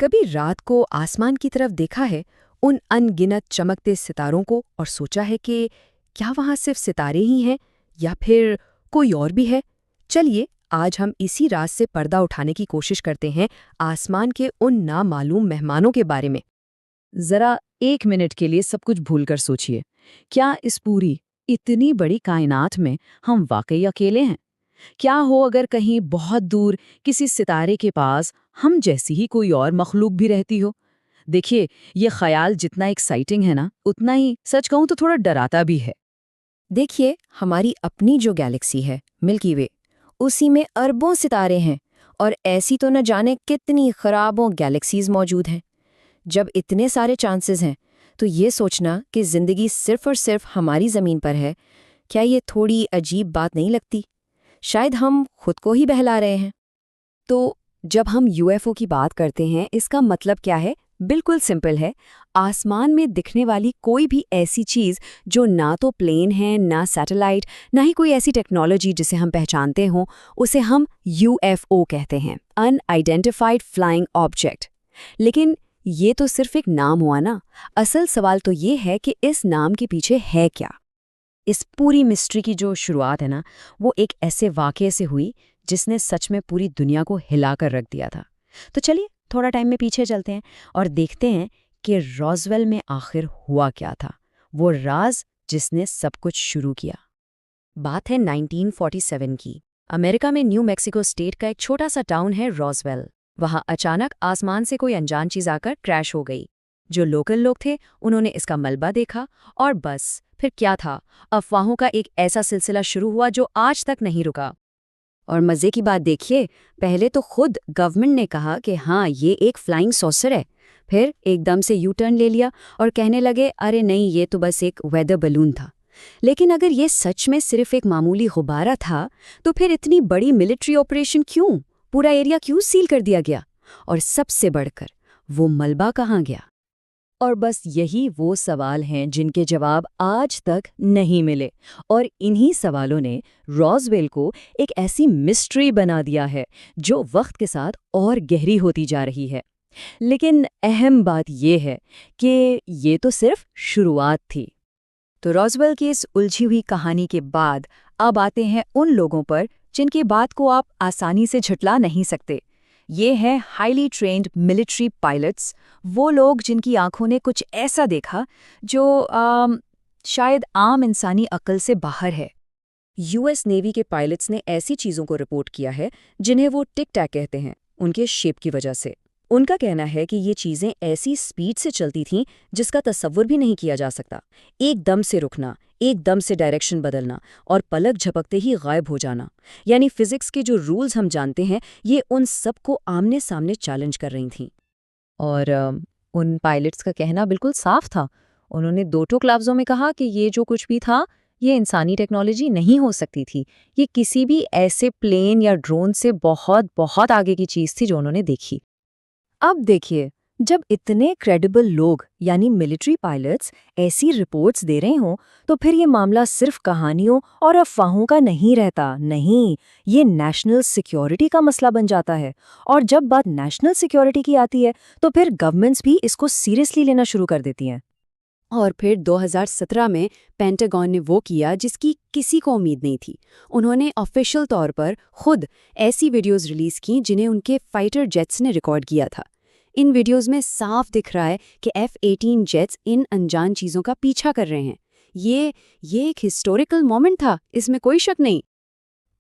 कभी रात को आसमान की तरफ देखा है, उन अनगिनत चमकते सितारों को, और सोचा है कि क्या वहाँ सिर्फ सितारे ही हैं या फिर कोई और भी है? चलिए आज हम इसी राज से पर्दा उठाने की कोशिश करते हैं, आसमान के उन नामालूम मेहमानों के बारे में। जरा 1 मिनट के लिए सब कुछ भूलकर सोचिए, क्या इस पूरी इतनी बड़ी कायनात में हम वाकई अकेले हैं? क्या हो अगर कहीं बहुत दूर किसी सितारे के पास हम जैसी ही कोई और मखलूक भी रहती हो? देखिए, ये ख्याल जितना एक्साइटिंग है ना, उतना ही सच कहूं तो थोड़ा डराता भी है। देखिए, हमारी अपनी जो गैलेक्सी है मिल्की वे, उसी में अरबों सितारे हैं, और ऐसी तो न जाने कितनी खराबों गैलेक्सीज मौजूद हैं। जब इतने सारे चांसेस हैं, तो ये सोचना कि जिंदगी सिर्फ और सिर्फ हमारी ज़मीन पर है, क्या ये थोड़ी अजीब बात नहीं लगती? शायद हम खुद को ही बहला रहे हैं। तो जब हम यूएफओ की बात करते हैं, इसका मतलब क्या है? बिल्कुल सिंपल है। आसमान में दिखने वाली कोई भी ऐसी चीज़ जो ना तो प्लेन है, ना सैटेलाइट, ना ही कोई ऐसी टेक्नोलॉजी जिसे हम पहचानते हों, उसे हम यूएफओ कहते हैं, अनआइडेंटिफाइड फ्लाइंग ऑब्जेक्ट। लेकिन ये तो सिर्फ एक नाम हुआ ना। असल सवाल तो ये है कि इस नाम के पीछे है क्या। इस पूरी मिस्ट्री की जो शुरुआत है ना, वो एक ऐसे वाक़ये से हुई जिसने सच में पूरी दुनिया को हिला कर रख दिया था। तो चलिए थोड़ा टाइम में पीछे चलते हैं और देखते हैं कि रॉसवेल में आखिर हुआ क्या था, वो राज जिसने सब कुछ शुरू किया। बात है 1947 की। अमेरिका में न्यू मैक्सिको स्टेट का एक छोटा सा टाउन है रॉसवेल। वहां अचानक आसमान से कोई अनजान चीज आकर क्रैश हो गई। जो लोकल लोग थे उन्होंने इसका मलबा देखा और बस फिर क्या था, अफवाहों का एक ऐसा सिलसिला शुरू हुआ जो आज तक नहीं रुका। और मज़े की बात देखिए, पहले तो खुद गवर्नमेंट ने कहा कि हाँ ये एक फ्लाइंग सॉसर है, फिर एकदम से यू टर्न ले लिया और कहने लगे अरे नहीं ये तो बस एक वेदर बलून था। लेकिन अगर ये सच में सिर्फ एक मामूली गुब्बारा था, तो फिर इतनी बड़ी मिलिट्री ऑपरेशन क्यों? पूरा एरिया क्यों सील कर दिया गया? और सबसे बढ़कर वो मलबा कहाँ गया? और बस यही वो सवाल हैं जिनके जवाब आज तक नहीं मिले, और इन्हीं सवालों ने रॉसवेल को एक ऐसी मिस्ट्री बना दिया है जो वक्त के साथ और गहरी होती जा रही है। लेकिन अहम बात यह है कि ये तो सिर्फ शुरुआत थी। तो रॉसवेल की इस उलझी हुई कहानी के बाद अब आते हैं उन लोगों पर जिनकी बात को आप आसानी से झुठला नहीं सकते। ये हैं हाईली ट्रेन्ड मिलिट्री पायलट्स, वो लोग जिनकी आंखों ने कुछ ऐसा देखा जो शायद आम इंसानी अक्ल से बाहर है। यूएस नेवी के पायलट्स ने ऐसी चीज़ों को रिपोर्ट किया है जिन्हें वो टिक टैक कहते हैं, उनके शेप की वजह से। उनका कहना है कि ये चीज़ें ऐसी स्पीड से चलती थीं जिसका तसव्वुर भी नहीं किया जा सकता। एकदम से रुकना, एकदम से डायरेक्शन बदलना और पलक झपकते ही गायब हो जाना। यानी फिजिक्स के जो रूल्स हम जानते हैं, ये उन सबको आमने सामने चैलेंज कर रही थीं। और उन पायलट्स का कहना बिल्कुल साफ था। उन्होंने दो टूक लफ्ज़ों में कहा कि ये जो कुछ भी था, ये इंसानी टेक्नोलॉजी नहीं हो सकती थी। ये किसी भी ऐसे प्लेन या ड्रोन से बहुत बहुत आगे की चीज़ थी जो उन्होंने देखी। अब देखिए, जब इतने क्रेडिबल लोग यानी मिलिट्री पायलट्स ऐसी रिपोर्ट्स दे रहे हों, तो फिर ये मामला सिर्फ कहानियों और अफवाहों का नहीं रहता। नहीं, ये नेशनल सिक्योरिटी का मसला बन जाता है। और जब बात नेशनल सिक्योरिटी की आती है, तो फिर गवर्नमेंट्स भी इसको सीरियसली लेना शुरू कर देती हैं। और फिर 2017 में पेंटागन ने वो किया जिसकी किसी को उम्मीद नहीं थी। उन्होंने ऑफिशियल तौर पर खुद ऐसी वीडियोस रिलीज की जिन्हें उनके फाइटर जेट्स ने रिकॉर्ड किया था। इन वीडियोस में साफ दिख रहा है कि F-18 जेट्स इन अनजान चीज़ों का पीछा कर रहे हैं। ये एक हिस्टोरिकल मोमेंट था, इसमें कोई शक नहीं।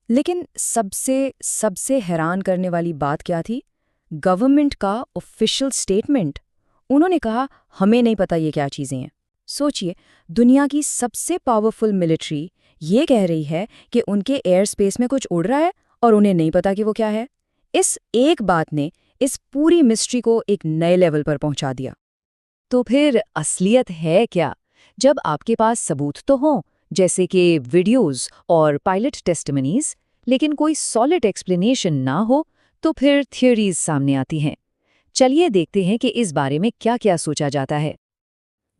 लेकिन सबसे हैरान करने वाली बात क्या थी? गवर्नमेंट का ऑफिशियल स्टेटमेंट। उन्होंने कहा हमें नहीं पता ये क्या चीज़ें हैं। सोचिए, दुनिया की सबसे पावरफुल मिलिट्री ये कह रही है कि उनके एयर स्पेस में कुछ उड़ रहा है और उन्हें नहीं पता कि वो क्या है। इस एक बात ने इस पूरी मिस्ट्री को एक नए लेवल पर पहुंचा दिया। तो फिर असलियत है क्या? जब आपके पास सबूत तो हों, जैसे कि वीडियोस और पायलट टेस्टिमनीज, लेकिन कोई सॉलिड एक्सप्लेनेशन ना हो, तो फिर थियोरीज सामने आती हैं। चलिए देखते हैं कि इस बारे में क्या-क्या सोचा जाता है।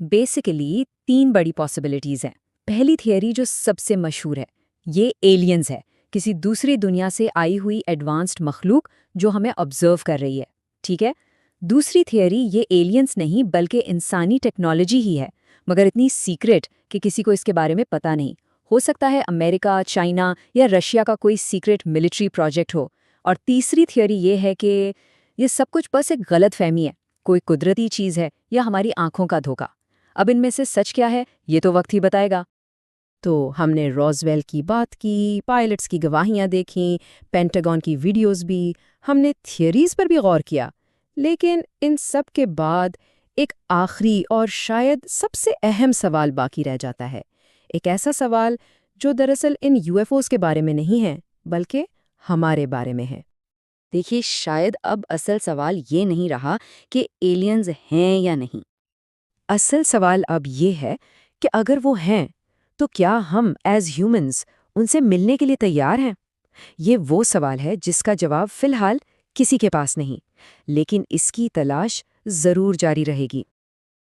बेसिकली 3 बड़ी पॉसिबिलिटीज हैं। पहली थियरी जो सबसे मशहूर है, ये एलियंस है, किसी दूसरी दुनिया से आई हुई एडवांस्ड मखलूक जो हमें ऑब्जर्व कर रही है। ठीक है। दूसरी थियरी ये एलियंस नहीं बल्कि इंसानी टेक्नोलॉजी ही है, मगर इतनी सीक्रेट कि किसी को इसके बारे में पता नहीं। हो सकता है अमेरिका, चाइना या रशिया का कोई सीक्रेट मिलिट्री प्रोजेक्ट हो। और तीसरी थियरी ये है कि ये सब कुछ बस एक गलतफहमी है, कोई कुदरती चीज़ है या हमारी आंखों का धोखा। अब इनमें से सच क्या है, ये तो वक्त ही बताएगा। तो हमने रॉसवेल की बात की, पायलट्स की गवाहियां देखीं, पेंटागन की वीडियोस भी, हमने थियरीज पर भी गौर किया। लेकिन इन सब के बाद एक आखिरी और शायद सबसे अहम सवाल बाकी रह जाता है। एक ऐसा सवाल जो दरअसल इन यूएफओज के बारे में नहीं है, बल्कि हमारे बारे में है। देखिए, शायद अब असल सवाल ये नहीं रहा कि एलियंस हैं या नहीं। असल सवाल अब ये है कि अगर वो हैं, तो क्या हम एज ह्यूमंस उनसे मिलने के लिए तैयार हैं? ये वो सवाल है जिसका जवाब फिलहाल किसी के पास नहीं, लेकिन इसकी तलाश जरूर जारी रहेगी।